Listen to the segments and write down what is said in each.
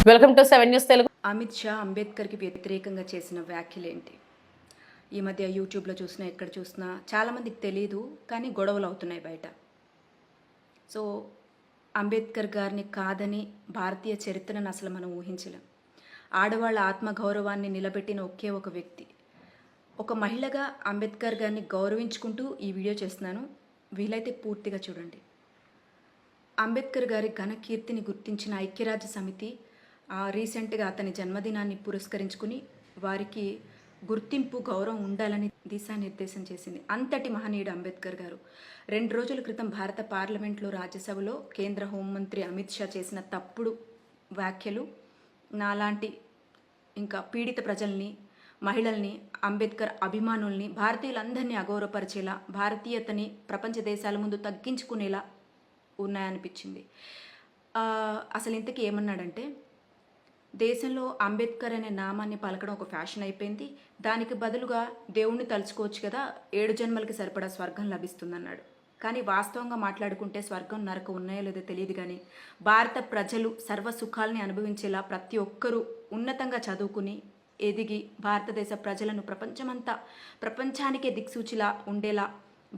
Welcome to 7 news Telugu. Amit Shah అంబేద్కర్కి వ్యతిరేకంగా చేసిన వ్యాఖ్యలేంటి? ఈ మధ్య యూట్యూబ్లో చూసినా ఎక్కడ చూసినా చాలామందికి తెలియదు, కానీ గొడవలు అవుతున్నాయి బయట. సో అంబేద్కర్ గారిని కాదని భారతీయ చరిత్రను అసలు మనం ఊహించలేం. ఆడవాళ్ళ ఆత్మగౌరవాన్ని నిలబెట్టిన ఒకే ఒక వ్యక్తి. ఒక మహిళగా అంబేద్కర్ గారిని గౌరవించుకుంటూ ఈ వీడియో చేస్తున్నాను, వీలైతే పూర్తిగా చూడండి. అంబేద్కర్ గారి ఘన కీర్తిని గుర్తించిన ఐక్యరాజ్య సమితి రీసెంట్గా అతని జన్మదినాన్ని పురస్కరించుకుని వారికి గుర్తింపు గౌరవం ఉండాలని దిశానిర్దేశం చేసింది. అంతటి మహనీయుడు అంబేద్కర్ గారు 2 రోజుల క్రితం భారత పార్లమెంట్లో రాజ్యసభలో కేంద్ర హోంమంత్రి అమిత్ షా చేసిన తప్పుడు వ్యాఖ్యలు నాలాంటి ఇంకా పీడిత ప్రజల్ని, మహిళల్ని, అంబేద్కర్ అభిమానుల్ని, భారతీయులందరినీ అగౌరవపరిచేలా, భారతీయతని ప్రపంచ దేశాల ముందు తగ్గించుకునేలా ఉన్నాయనిపించింది. అసలు ఇంతకీ ఏమన్నాడంటే, దేశంలో అంబేద్కర్ అనే నామాన్ని పలకడం ఒక ఫ్యాషన్ అయిపోయింది, దానికి బదులుగా దేవుణ్ణి తలుచుకోవచ్చు కదా, 7 జన్మలకి సరిపడా స్వర్గం లభిస్తుందన్నాడు. కానీ వాస్తవంగా మాట్లాడుకుంటే స్వర్గం నరకం ఉన్నాయో లేదో తెలియదు, కానీ భారత ప్రజలు సర్వ సుఖాలని అనుభవించేలా ప్రతి ఒక్కరూ ఉన్నతంగా చదువుకుని ఎదిగి భారతదేశ ప్రజలను ప్రపంచానికే దిక్సూచిలా ఉండేలా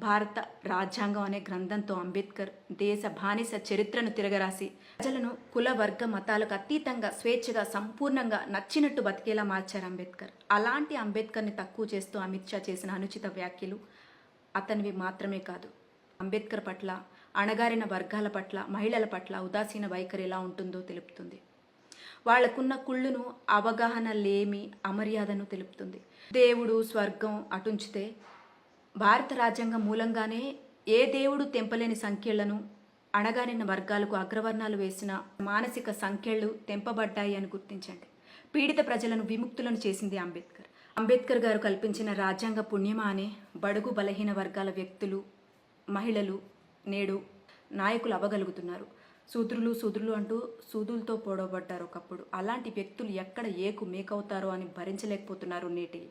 భారత రాజ్యాంగం అనే గ్రంథంతో అంబేద్కర్ దేశ బానిస చరిత్రను తిరగరాసి ప్రజలను కుల వర్గ మతాలకు అతీతంగా స్వేచ్ఛగా సంపూర్ణంగా నచ్చినట్టు బతికేలా మార్చారు అంబేద్కర్. అలాంటి అంబేద్కర్ని తక్కువ చేస్తూ అమిత్ షా చేసిన అనుచిత వ్యాఖ్యలు అతనివి మాత్రమే కాదు, అంబేద్కర్ పట్ల, అణగారిన వర్గాల పట్ల, మహిళల పట్ల ఉదాసీన వైఖరి ఎలా ఉంటుందో తెలుపుతుంది. వాళ్లకున్న కుళ్ళును, అవగాహన లేమి, అమర్యాదను తెలుపుతుంది. దేవుడు, స్వర్గం అటుంచితే భారత రాజ్యాంగం మూలంగానే ఏ దేవుడు తెంపలేని సంఖ్యలను, అణగారిన వర్గాలకు అగ్రవర్ణాలు వేసిన మానసిక సంఖ్యలు తెంపబడ్డాయి అని గుర్తించండి. పీడిత ప్రజలను విముక్తులను చేసింది అంబేద్కర్. అంబేద్కర్ గారు కల్పించిన రాజ్యాంగ పుణ్యమా అనే బడుగు బలహీన వర్గాల వ్యక్తులు, మహిళలు నేడు నాయకులు అవ్వగలుగుతున్నారు. శూద్రులు అంటూ సూదులతో పొడవబడ్డారు ఒకప్పుడు. అలాంటి వ్యక్తులు ఎక్కడ ఏకు మేకవుతారో అని భరించలేకపోతున్నారు నేటి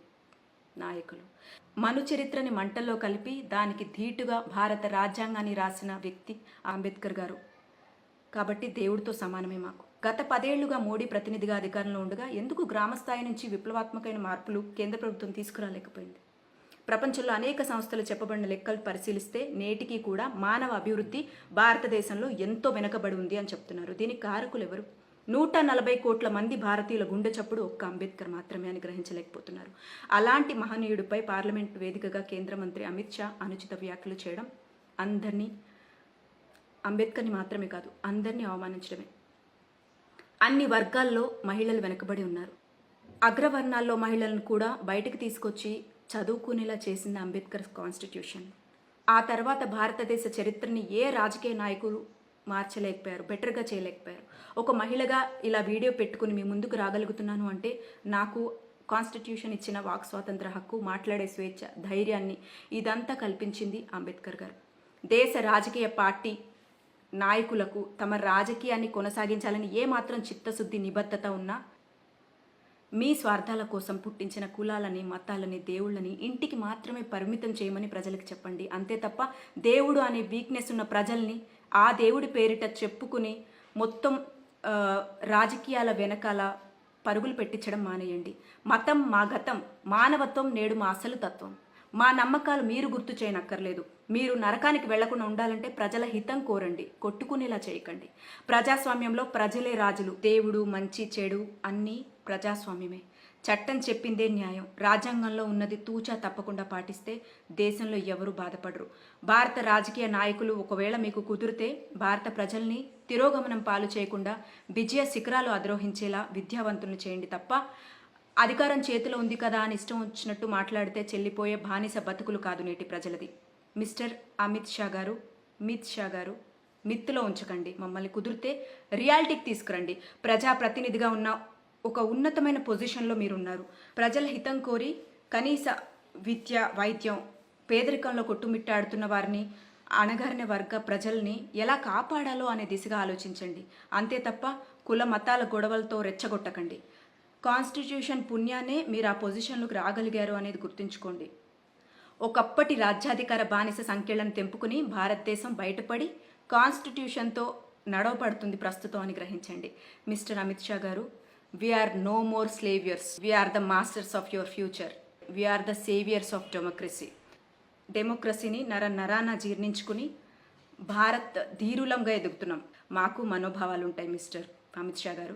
నాయకులు. మను చరిత్రని మంటల్లో కలిపి దానికి ధీటుగా భారత రాజ్యాంగాన్ని రాసిన వ్యక్తి అంబేద్కర్ గారు. కాబట్టి దేవుడితో సమానమే మాకు. గత 10 ఏళ్లుగా మోడీ ప్రతినిధిగా అధికారంలో ఉండగా ఎందుకు గ్రామ స్థాయి నుంచి విప్లవాత్మకమైన మార్పులు కేంద్ర ప్రభుత్వం తీసుకురాలేకపోయింది? ప్రపంచంలో అనేక సంస్థలు చెప్పబడిన లెక్కలు పరిశీలిస్తే నేటికి కూడా మానవ అభివృద్ధి భారతదేశంలో ఎంతో వెనుకబడి ఉంది అని చెప్తున్నారు. దీనికి కారకులు ఎవరు? 140 కోట్ల మంది భారతీయుల గుండె చప్పుడు ఒక్క అంబేద్కర్ మాత్రమే అని గ్రహించలేకపోతున్నారు. అలాంటి మహనీయుడిపై పార్లమెంట్ వేదికగా కేంద్ర మంత్రి అమిత్ షా అనుచిత వ్యాఖ్యలు చేయడం అంబేద్కర్ని మాత్రమే కాదు, అందరినీ అవమానించడమే. అన్ని వర్గాల్లో మహిళలు వెనుకబడి ఉన్నారు. అగ్రవర్ణాల్లో మహిళలను కూడా బయటకు తీసుకొచ్చి చదువుకునేలా చేసింది అంబేద్కర్ కాన్స్టిట్యూషన్. ఆ తర్వాత భారతదేశ చరిత్రని ఏ రాజకీయ నాయకులు మార్చలేకపోయారు, బెటర్గా చేయలేకపోయారు. ఒక మహిళగా ఇలా వీడియో పెట్టుకుని మీ ముందుకు రాగలుగుతున్నాను అంటే నాకు కాన్స్టిట్యూషన్ ఇచ్చిన వాక్ స్వాతంత్ర హక్కు, మాట్లాడే స్వేచ్ఛ, ధైర్యాన్ని ఇదంతా కల్పించింది అంబేద్కర్ గారు. దేశ రాజకీయ పార్టీ నాయకులకు తమ రాజకీయాన్ని కొనసాగించాలని ఏమాత్రం చిత్తశుద్ధి, నిబద్ధత ఉన్నా మీ స్వార్థాల కోసం పుట్టించిన కులాలని, మతాలని, దేవుళ్ళని ఇంటికి మాత్రమే పరిమితం చేయమని ప్రజలకు చెప్పండి. అంతే తప్ప దేవుడు అనే వీక్నెస్ ఉన్న ప్రజల్ని ఆ దేవుడి పేరిట చెప్పుకుని మొత్తం రాజకీయాల వెనకాల పరుగులు పెట్టించడం మానేయండి. మతం మా గతం, మానవత్వం నేడు మా అసలు తత్వం. మా నమ్మకాలు మీరు గుర్తు చేయనక్కర్లేదు. మీరు నరకానికి వెళ్లకుండా ఉండాలంటే ప్రజల హితం కోరండి, కొట్టుకునేలా చేయకండి. ప్రజాస్వామ్యంలో ప్రజలే రాజులు. దేవుడు, మంచి చెడు అన్నీ ప్రజాస్వామ్యమే. చట్టం చెప్పిందే న్యాయం. రాజ్యాంగంలో ఉన్నది తూచా తప్పకుండా పాటిస్తే దేశంలో ఎవరూ బాధపడరు. భారత రాజకీయ నాయకులు ఒకవేళ మీకు కుదిరితే భారత ప్రజల్ని తిరోగమనం పాలు చేయకుండా విజయ శిఖరాలు అధిరోహించేలా విద్యావంతులను చేయండి తప్ప అధికారం చేతిలో ఉంది కదా అని ఇష్టం వచ్చినట్టు మాట్లాడితే చెల్లిపోయే బానిస బతుకులు కాదు నేటి ప్రజలది. మిస్టర్ అమిత్ షా గారు మిత్తులో ఉంచకండి. మమ్మల్ని కుదిరితే రియాలిటీకి తీసుకురండి. ప్రజాప్రతినిధిగా ఉన్న ఒక ఉన్నతమైన పొజిషన్లో మీరున్నారు. ప్రజల హితం కోరి కనీస విద్య, వైద్యం, పేదరికంలో కొట్టుమిట్టాడుతున్న వారిని, అణగారిన వర్గ ప్రజల్ని ఎలా కాపాడాలో అనే దిశగా ఆలోచించండి. అంతే తప్ప కుల మతాల గొడవలతో రెచ్చగొట్టకండి. కాన్స్టిట్యూషన్ పుణ్యానే మీరు ఆ పొజిషన్లోకి రాగలిగారు అనేది గుర్తుంచుకోండి. ఒకప్పటి రాజ్యాధికార బానిస సంఖ్యలను తెంపుకుని భారతదేశం బయటపడి కాన్స్టిట్యూషన్తో నడవపడుతుంది ప్రస్తుతం అని గ్రహించండి. మిస్టర్ అమిత్ షా గారు, we are no more slaves, we are the masters of your future, we are the saviours of democracy. డెమోక్రసీని నరాన జీర్ణించుకుని భారత్ ధీరులంగా ఎదుగుతున్నాం. మాకు మనోభావాలు ఉంటాయి మిస్టర్ అమిత్ షా గారు.